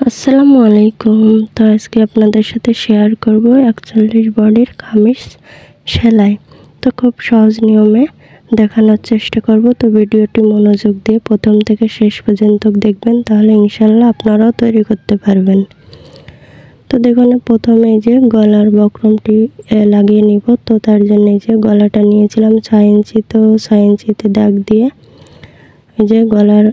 আসসালামু আলাইকুম। তো আজকে আপনাদের সাথে শেয়ার করব ৪১ বডির কামিজ সেলাই। তো খুব সহজ নিয়মে দেখানোর চেষ্টা করব। তো ভিডিওটি মনোযোগ দিয়ে প্রথম থেকে শেষ পর্যন্ত দেখবেন, তাহলে ইনশাল্লাহ আপনারাও তৈরি করতে পারবেন। তো দেখুন, প্রথমে এই যে গলার বক্রমটি লাগিয়ে নিব। তো তার জন্য এই যে গলাটা নিয়েছিলাম ৬ ইঞ্চি, তো ৬ ইঞ্চিতে দাগ দিয়ে এই যে গলার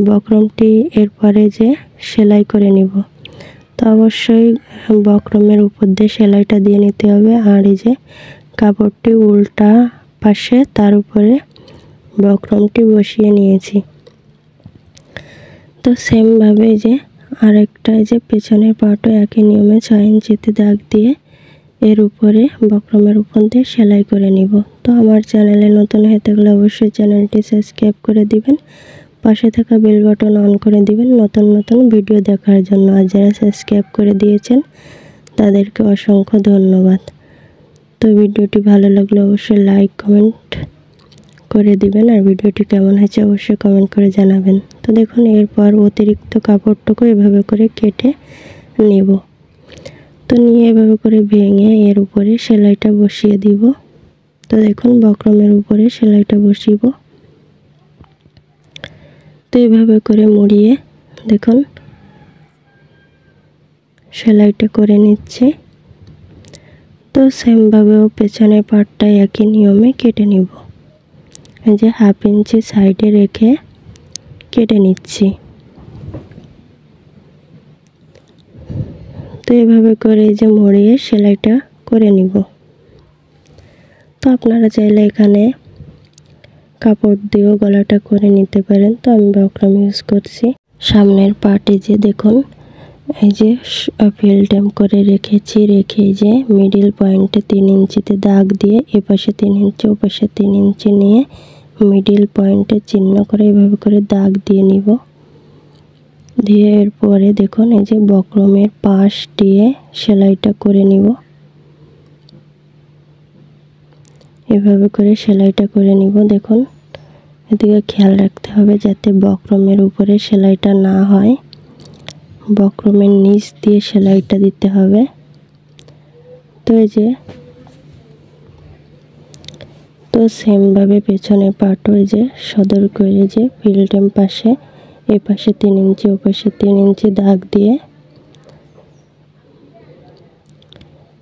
বক্রমটি এরপরে যে সেলাই করে নিব। তো অবশ্যই বক্রমের উপর দিয়ে সেলাইটা দিয়ে নিতে হবে। আর এই যে কাপড়টি উল্টা পাশে তার উপরে বক্রমটি বসিয়ে নিয়েছি। তো সেমভাবে যে আরেকটা যে পেছনের পাটও একই নিয়মে ৬ ইঞ্চিতে দাগ দিয়ে এর উপরে বক্রমের উপর দিয়ে সেলাই করে নিব। তো আমার চ্যানেলে নতুন হয়ে থাকলে অবশ্যই চ্যানেলটি সাবস্ক্রাইব করে দিবেন, পাশে থাকা বেল বাটন অন করে দিবেন নতুন নতুন ভিডিও দেখার জন্য। আর যারা সাবস্ক্রাইব করে দিয়েছেন তাদেরকে অসংখ্য ধন্যবাদ। তো ভিডিওটি ভালো লাগলে অবশ্যই লাইক কমেন্ট করে দিবেন, আর ভিডিওটি কেমন হয়েছে অবশ্যই কমেন্ট করে জানাবেন। তো দেখুন, এরপর অতিরিক্ত কাপড়টুকু এভাবে করে কেটে নেব। তো নিয়ে এভাবে করে ভেঙে এর উপরে সেলাইটা বসিয়ে দিব। তো দেখুন, বক্রমের উপরে সেলাইটা বসিব। তো এভাবে করে মুড়িয়ে দেখুন সেলাইটা করে নিচ্ছে। তো সেমভাবেও পেছনের পাটটা একই নিয়মে কেটে নিব। এই যে 1/2 ইঞ্চি সাইডে রেখে কেটে নিচ্ছি। তো এভাবে করে এই যে মুড়িয়ে সেলাইটা করে নিব। তো আপনারা চাইলে এখানে কাপড় দিয়েও গলাটা করে নিতে পারেন। তো আমি বক্রম ইউজ করছি। সামনের পার্টে যে দেখুন এই যে ফিল্টেম করে রেখেছি, রেখে যে মিডিল পয়েন্টে 3 ইঞ্চিতে দাগ দিয়ে এপাশে 3 ইঞ্চি ওপাশে 3 ইঞ্চি নিয়ে মিডিল পয়েন্টে চিহ্ন করে এভাবে করে দাগ দিয়ে নিব। দিয়ে এরপরে দেখুন এই যে বক্রমের পাশ দিয়ে সেলাইটা করে নিব। এভাবে করে সেলাইটা করে নিব। দেখুন, এদিকে খেয়াল রাখতে হবে যাতে বক্রমের উপরে সেলাইটা না হয়, বক্রমের নিচ দিয়ে সেলাইটা দিতে হবে। তো এই যে তো সেমভাবে পেছনে পাটও এই যে সদর করে যে ফিল্টেম পাশে এই পাশে 3 ইঞ্চি ওপাশে 3 ইঞ্চি দাগ দিয়ে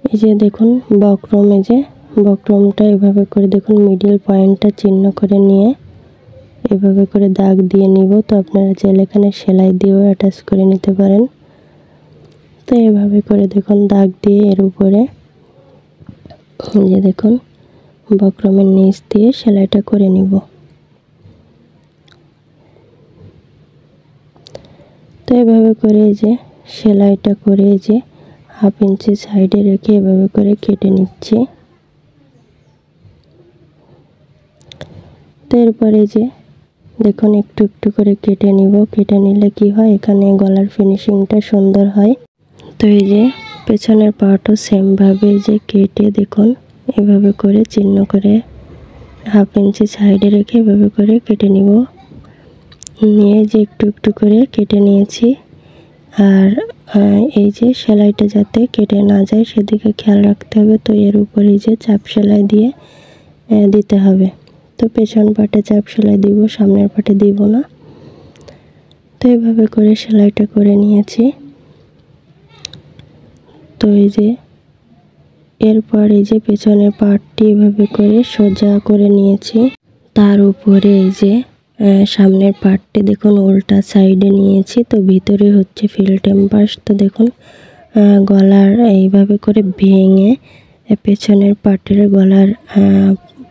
এই যে দেখুন বক্রমে যে বক্রমটা এভাবে করে দেখুন মিডিল পয়েন্টটা চিহ্ন করে নিয়ে এভাবে করে দাগ দিয়ে নিব। তো আপনারা চাইলে এখানে সেলাই দিয়েও অ্যাটাচ করে নিতে পারেন। তো এভাবে করে দেখুন দাগ দিয়ে এর উপরে যে দেখুন বক্রমের নিচ দিয়ে সেলাইটা করে নিব। তো এভাবে করে যে সেলাইটা করে যে 1/2 ইঞ্চি সাইডে রেখে এভাবে করে কেটে নিচ্ছি। তো এরপরে যে দেখুন একটু একটু করে কেটে নিব। কেটে নিলে কি হয়, এখানে গলার ফিনিশিংটা সুন্দর হয়। তো এই যে পেছনের পাটও সেমভাবে যে কেটে দেখুন এভাবে করে চিহ্ন করে 1/2 ইঞ্চি সাইডে রেখে এভাবে করে কেটে নিব। নিয়ে যে একটু একটু করে কেটে নিয়েছি। আর এই যে সেলাইটা যাতে কেটে না যায় সেদিকে খেয়াল রাখতে হবে। তো এর উপরে যে চাপ সেলাই দিয়ে দিতে হবে। তো পেছন পাটে চাপ সেলাই দিব, সামনের পাটে দিব না। তো এভাবে করে সেলাইটা করে নিয়েছি। তো এই যে এরপর এই যে পেছনের পাটটি এভাবে করে সোজা করে নিয়েছি। তার উপরে এই যে সামনের পাটটি দেখুন উল্টা সাইডে নিয়েছি। তো ভিতরে হচ্ছে ফিল্টেম পাশ। তো দেখুন গলার এইভাবে করে ভেঙে পেছনের পাটের গলার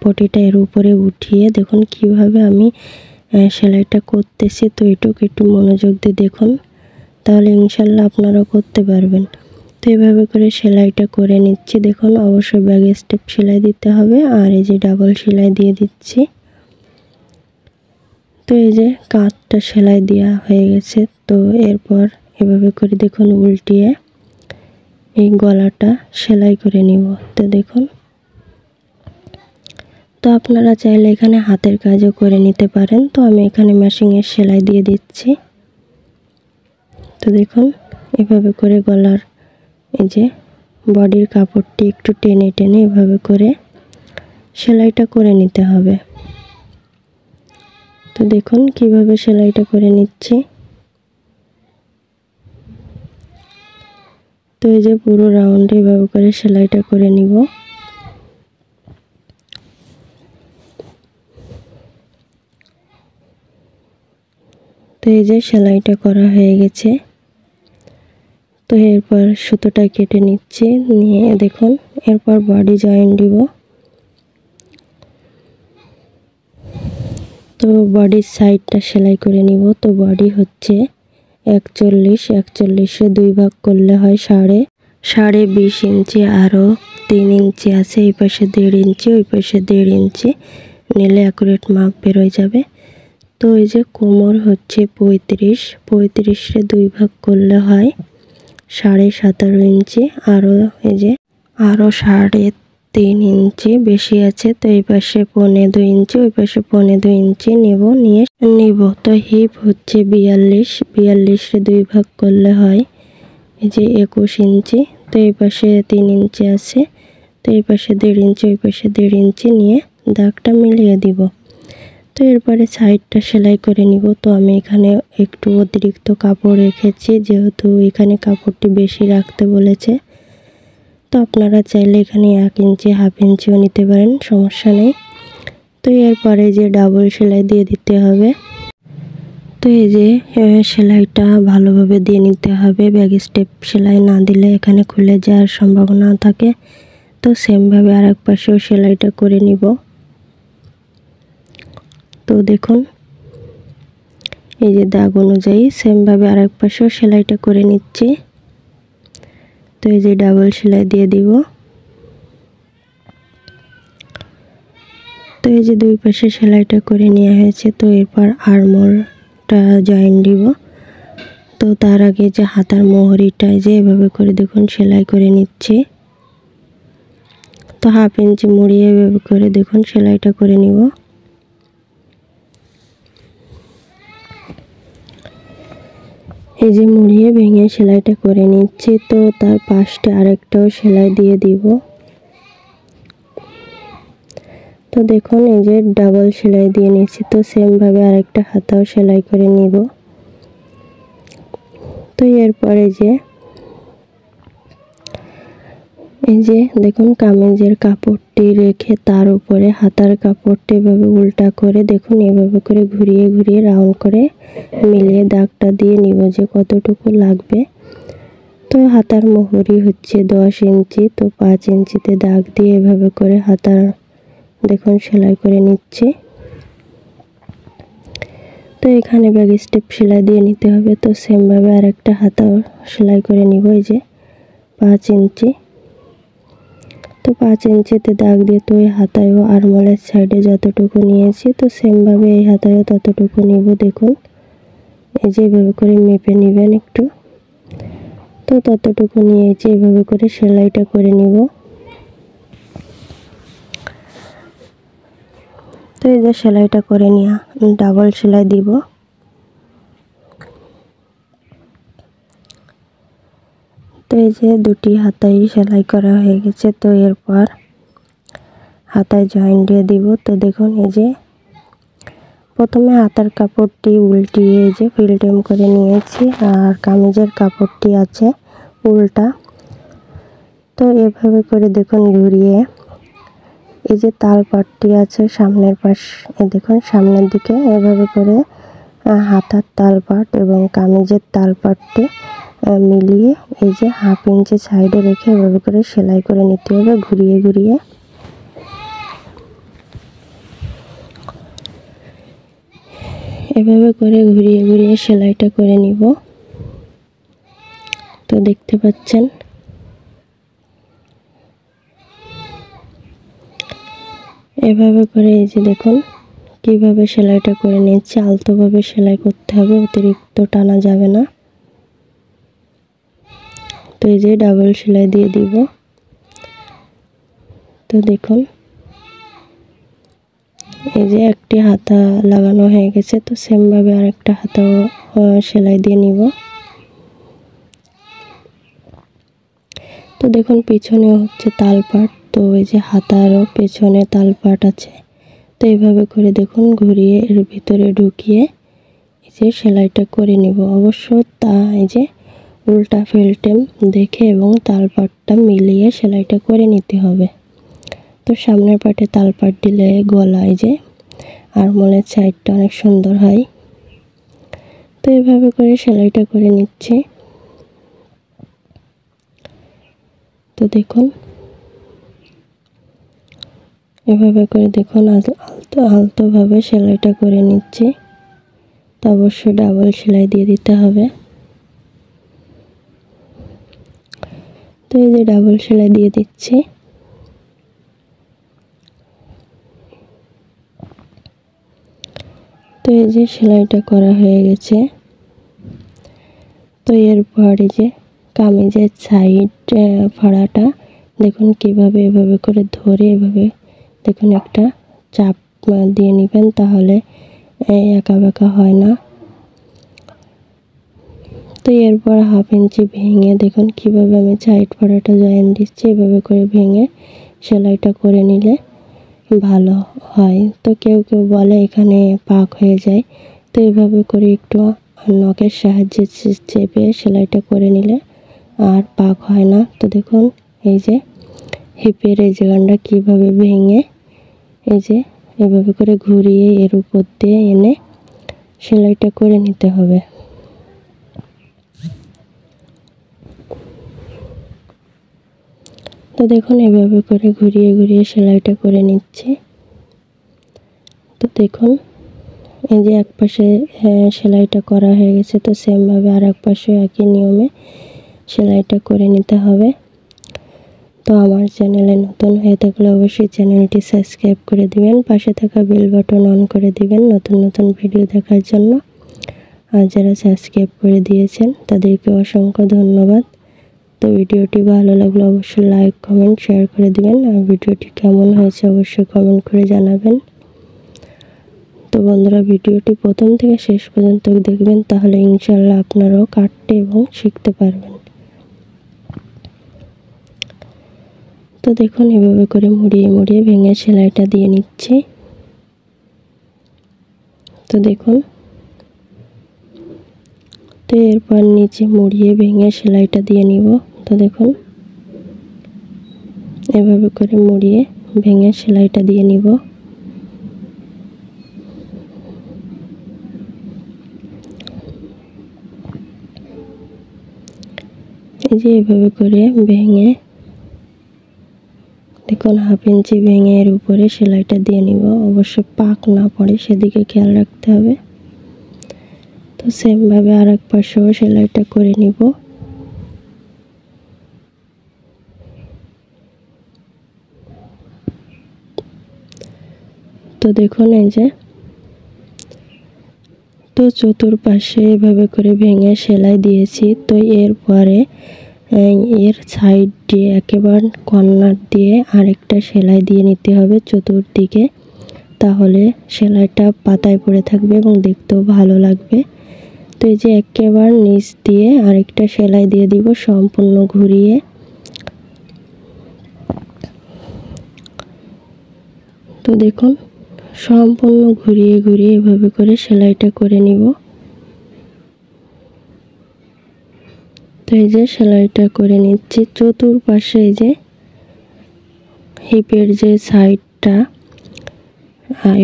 পটিটা এর উপরে উঠিয়ে দেখুন কিভাবে আমি সেলাইটা করতেছি। তো এটুকু একটু মনোযোগ দিয়ে দেখুন, তাহলে ইনশাল্লাহ আপনারাও করতে পারবেন। তো এভাবে করে সেলাইটা করে নিচ্ছি। দেখুন অবশ্যই ব্যাক স্টেপ সেলাই দিতে হবে, আর এই যে ডাবল সেলাই দিয়ে দিচ্ছি। তো এই যে কাঁধটা সেলাই দেওয়া হয়ে গেছে। তো এরপর এভাবে করে দেখুন উল্টিয়ে এই গলাটা সেলাই করে নিব। তো দেখুন, তো আপনারা চাইলে এখানে হাতের কাজও করে নিতে পারেন। তো আমি এখানে মেশিনের সেলাই দিয়ে দিচ্ছি। তো দেখুন এভাবে করে গলার এই যে বডির কাপড়টি একটু টেনে টেনে এভাবে করে সেলাইটা করে নিতে হবে। তো দেখুন কিভাবে সেলাইটা করে নিচ্ছি। তো এই যে পুরো রাউন্ডে এভাবে করে সেলাইটা করে নিব। তো এই যে সেলাইটা করা হয়ে গেছে। তো এরপর সুতোটা কেটে নিচ্ছি, নিয়ে দেখুন এরপর বডি জয়েন দিব। তো বডির সাইডটা সেলাই করে নিব। তো বডি হচ্ছে 41, 41-এ 2 ভাগ করলে হয় 20 ইঞ্চি, আরও 3 ইঞ্চি আছে, এই পাশে 1.5 ইঞ্চি, ওই পাশে 1.5 ইঞ্চি নিলে অ্যাকুরেট মাপ বেরোয় যাবে। তো এই যে কোমর হচ্ছে 35, 35-এ 2 ভাগ করলে হয় 17.5 ইঞ্চি, আরও এই যে আরও 3.5 ইঞ্চি বেশি আছে। তো এই পাশে 2.25 ইঞ্চি, ওই পাশে 2.25 ইঞ্চি নিব। তো হিপ হচ্ছে 42, 42-এ 2 ভাগ করলে হয় এই যে 21 ইঞ্চি। তো এই পাশে 3 ইঞ্চি আছে, তো এই পাশে 1.5 ইঞ্চি, ওই পাশে 1.5 ইঞ্চি নিয়ে দাগটা মিলিয়ে দিব। তো এরপরে সাইডটা সেলাই করে নিব। তো আমি এখানে একটু অতিরিক্ত কাপড় রেখেছি, যেহেতু এখানে কাপড়টি বেশি রাখতে বলেছে। তো আপনারা চাইলে এখানে 1 ইঞ্চি, হাফ ইঞ্চিও নিতে পারেন, সমস্যা নেই। তো এরপরে যে ডাবল সেলাই দিয়ে দিতে হবে। তো এই যে সেলাইটা ভালোভাবে দিয়ে নিতে হবে, ব্যাক স্টেপ সেলাই না দিলে এখানে খুলে যাওয়ার সম্ভাবনা থাকে। তো সেমভাবে আরেক পাশেও সেলাইটা করে নিব। তো দেখুন এই যে দাগ অনুযায়ী সেমভাবে আরেক পাশেও সেলাইটা করে নিচ্ছি। তো এই যে ডাবল সেলাই দিয়ে দিব। তো এই যে 2 পাশে সেলাইটা করে নেওয়া হয়েছে। তো এরপর আরমোলটা জয়েন দিব। তো তার আগে যে হাতার মোহরিটা যে এভাবে করে দেখুন সেলাই করে নিচ্ছি। তো হাফ ইঞ্চি মুড়িয়ে এভাবে করে দেখুন সেলাইটা করে নিব। এই যে মুড়িয়ে ভেঙে সেলাইটা করে নিচ্ছি। তো তার পাশটা আরেকটাও সেলাই দিয়ে দিব। তো দেখুন এই যে ডাবল সেলাই দিয়ে নিচ্ছি। তো সেমভাবে আরেকটা হাতাও সেলাই করে নিব। তো এরপরে এই যে দেখুন কামিজের কাপড়টি রেখে তার উপরে হাতার কাপড়টি এভাবে উল্টা করে দেখুন এভাবে করে ঘুরিয়ে ঘুরিয়ে রাউন্ড করে মিলিয়ে দাগটা দিয়ে নিব যে কতটুকু লাগবে। তো হাতার মোহরি হচ্ছে 10 ইঞ্চি। তো 5 ইঞ্চিতে দাগ দিয়ে এভাবে করে হাতার দেখুন সেলাই করে নিচ্ছি। তো এখানে ব্যাক স্টেপ সেলাই দিয়ে নিতে হবে। তো সেমভাবে আরেকটা হাতাও সেলাই করে নিব এই যে 5 ইঞ্চি। তো 5 ইঞ্চিতে দাগ দিয়ে তো এই হাতায়ও আরমোলের সাইডে যতটুকু নিয়েছি তো সেমভাবে এই হাতায়ও ততটুকু নিব। দেখুন এই যে এভাবে করে মেপে নেবেন একটু। তো ততটুকু নিয়েছি, এভাবে করে সেলাইটা করে নিব। তো এই যে সেলাইটা করে নিয়ে ডাবল সেলাই দিব। তো এই যে দুটি হাতায় সেলাই করা হয়ে গেছে। তো এরপর হাতায় জয়েন দিয়ে দিব। তো দেখুন এই যে প্রথমে হাতার কাপড়টি উল্টিয়ে এই যে ফিল্টেম করে নিয়েছি, আর কামিজের কাপড়টি আছে উল্টা। তো এভাবে করে দেখুন ঘুরিয়ে এই যে তালপাটটি আছে সামনের পাশ দেখুন সামনের দিকে এভাবে করে হাতার তালপাট এবং কামিজের তালপাটটি মিলিয়ে এই যে হাফ ইঞ্চি সাইডে রেখে এভাবে করে সেলাই করে নিতে হবে ঘুরিয়ে ঘুরিয়ে। এভাবে করে ঘুরিয়ে ঘুরিয়ে সেলাইটা করে নিব। তো দেখতে পাচ্ছেন এভাবে করে এই যে দেখুন কিভাবে সেলাইটা করে নিচ্ছি। আলতোভাবে সেলাই করতে হবে, অতিরিক্ত টানা যাবে না। তো এই যে ডাবল সেলাই দিয়ে দিব। তো দেখুন এই যে একটি হাতা লাগানো হয়ে গেছে। তো সেমভাবে আরেকটা হাতাও সেলাই দিয়ে নিব। তো দেখুন পিছনে হচ্ছে তালপাট, তো এই যে হাতারও পেছনে তালপাট আছে। তো এইভাবে করে দেখুন ঘুরিয়ে এর ভিতরে ঢুকিয়ে এই যে সেলাইটা করে নিব। অবশ্য তা এই যে উল্টা ফেলটে দেখে এবং তালপাটটা মিলিয়ে সেলাইটা করে নিতে হবে। তো সামনের পাটে তালপাট দিলে গলায় যে আরমোলের সাইডটা অনেক সুন্দর হয়। তো এভাবে করে সেলাইটা করে নিচ্ছি। তো দেখুন এভাবে করে দেখুন আলতোভাবে সেলাইটা করে নিচ্ছি। তো অবশ্যই ডাবল সেলাই দিয়ে দিতে হবে। তো এই যে ডাবল সেলাই দিয়ে দিচ্ছি। তো এই যে সেলাইটা করা হয়ে গেছে। তো এরপর এই যে কামিজের সাইড ফাড়াটা দেখুন কিভাবে এভাবে করে ধরে এভাবে দেখুন একটা চাপ দিয়ে নেবেন, তাহলে একা বেঁকা হয় না। তো এরপর 1/2 ইঞ্চি ভেঙে দেখুন কিভাবে আমি সাইড ফাড়াটা জয়েন দিচ্ছি। এভাবে করে ভেঙে সেলাইটা করে নিলে ভালো হয়। তো কেউ কেউ বলে এখানে পাক হয়ে যায়, তো এভাবে করে একটু নখের সাহায্যে চেপে সেলাইটা করে নিলে আর পাক হয় না। তো দেখুন এই যে হিপের এই জায়গাটা কীভাবে ভেঙে এই যে এভাবে করে ঘুরিয়ে এর উপর দিয়ে এনে সেলাইটা করে নিতে হবে। তো দেখুন এভাবে করে ঘুরিয়ে ঘুরিয়ে সেলাইটা করে নিচ্ছি। তো দেখুন এই যে এক পাশে সেলাইটা করা হয়ে গেছে, তো সেমভাবে আর এক পাশে একই নিয়মে সেলাইটা করে নিতে হবে। তো আমার চ্যানেলে নতুন হয়ে থাকলে অবশ্যই চ্যানেলটি সাবস্ক্রাইব করে দিবেন, পাশে থাকা বেল বাটন অন করে দিবেন নতুন নতুন ভিডিও দেখার জন্য। আর যারা সাবস্ক্রাইব করে দিয়েছেন তাদেরকে অসংখ্য ধন্যবাদ। তো ভিডিওটি ভালো লাগলে অবশ্যই লাইক কমেন্ট শেয়ার করে দিবেন, আর ভিডিওটি কেমন হয়েছে অবশ্যই কমেন্ট করে জানাবেন। তো বন্ধুরা ভিডিওটি প্রথম থেকে শেষ পর্যন্ত দেখবেন, তাহলে ইনশাআল্লাহ আপনারাও কাটতে এবং শিখতে পারবেন। তো দেখুন এভাবে করে মুড়িয়ে মুড়িয়ে ভেঙে সেলাইটা দিয়ে নিচ্ছি। তো দেখুন তো এরপর নিচে মুড়িয়ে ভেঙে সেলাইটা দিয়ে নিব। তো দেখুন এভাবে করে মুড়িয়ে ভেঙে সেলাইটা দিয়ে নিব। এই যে এভাবে করে ভেঙে দেখুন 1/2 ইঞ্চি ভেঙে এর উপরে সেলাইটা দিয়ে নিব। অবশ্য পাক না পড়ে সেদিকে খেয়াল রাখতে হবে। তো সেমভাবে আর এক পাশেও সেলাইটা করে নিব। তো দেখুন এই যে তো চতুর্পাশে এভাবে করে ভেঙে সেলাই দিয়েছি। তো এরপরে এর সাইড দিয়ে একেবারে কর্নার দিয়ে আরেকটা সেলাই দিয়ে নিতে হবে চতুর্দিকে, তাহলে সেলাইটা পাতায় পড়ে থাকবে এবং দেখতেও ভালো লাগবে। তো এই যে একেবারে নিচ দিয়ে আরেকটা সেলাই দিয়ে দিব সম্পূর্ণ ঘুরিয়ে। তো দেখুন সম্পূর্ণ ঘুরিয়ে ঘুরিয়ে এভাবে করে সেলাইটা করে নিব। তো এই যে সেলাইটা করে নিচ্ছি চতুর্পাশে, এই যে হিপের যে সাইডটা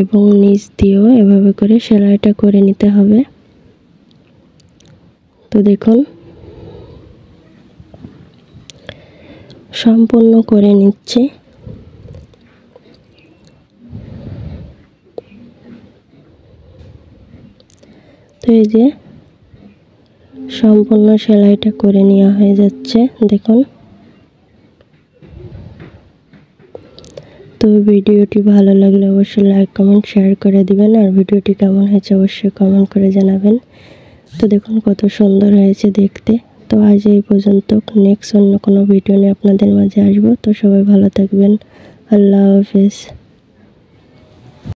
এবং নিচ দিয়েও এভাবে করে সেলাইটা করে নিতে হবে। তো দেখুন সম্পূর্ণ করে নিচ্ছি। তো এই যে সম্পূর্ণ সেলাইটা করে নেওয়া হয়ে যাচ্ছে দেখুন। তো ভিডিওটি ভালো লাগলে অবশ্যই লাইক কমেন্ট শেয়ার করে দিবেন, আর ভিডিওটি কেমন হয়েছে অবশ্যই কমেন্ট করে জানাবেন। তো দেখুন কত সুন্দর হয়েছে দেখতে। তো আজ এই পর্যন্ত, নেক্সট অন্য কোনো ভিডিও নিয়ে আপনাদের মাঝে আসবো। তো সবাই ভালো থাকবেন, আল্লাহ হাফেজ।